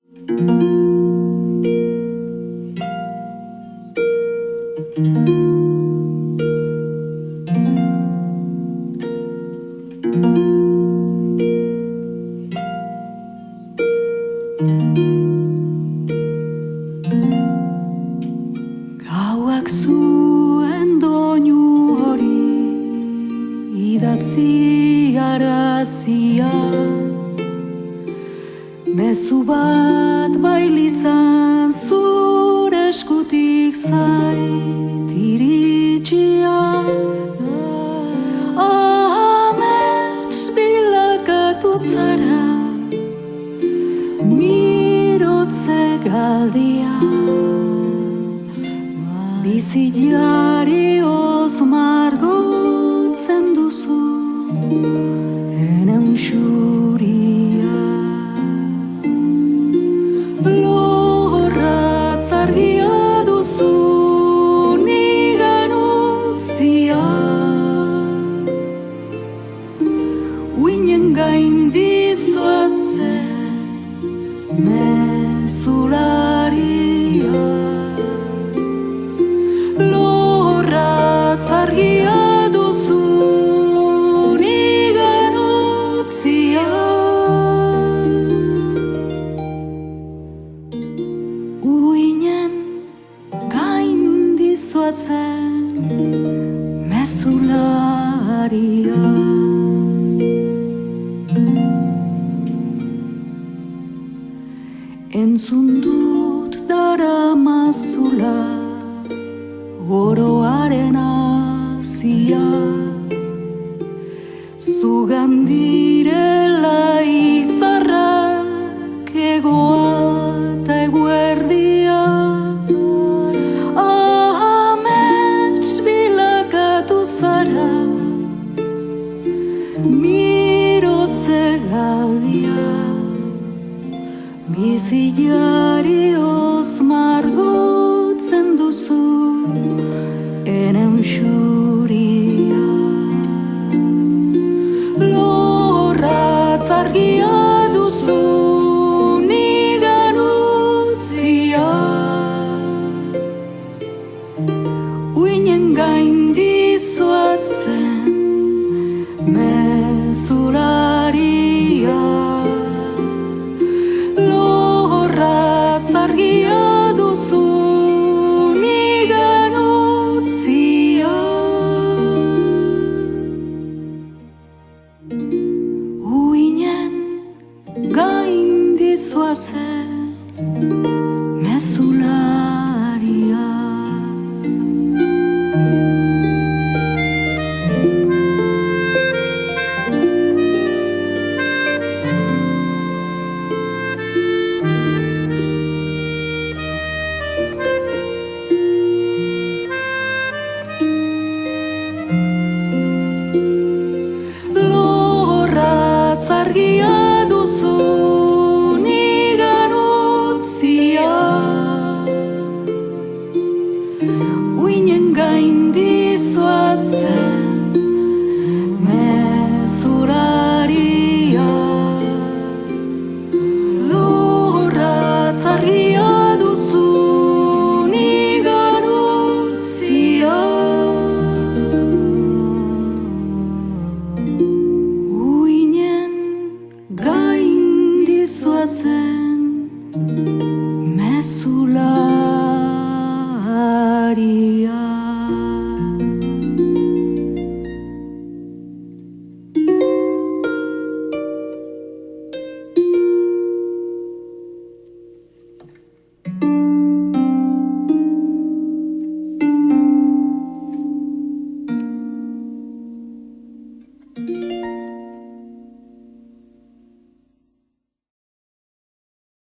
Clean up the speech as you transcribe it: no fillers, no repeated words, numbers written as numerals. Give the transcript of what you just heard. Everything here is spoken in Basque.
Gauak zuen doinu hori idatzi arazia, mezu bat bailitzan zure eskutik zait iritsia. Amets bilakatu zara, mirotze galdia, biziari osmargotzen duzu ene unxuria. Lorratz argia duzu nigan utzia, uinen gaindi zoazen mezularia. Lorratz argia duzu nigan utzia, uinen gaindi zoazen mezularia. Entzun dut daramazula oroaren hasia, zugan direla izarrak egoa eta eguerdia. Amets bilakatu zara, mirotze galdia, biziari osmargotzen duzu ene unxuria. Lorratz argia duzu nigan utzia, uinen gaindi zoazen mezularia. Lorratz argia duzu nigan utzia, uinen gaindi zoazen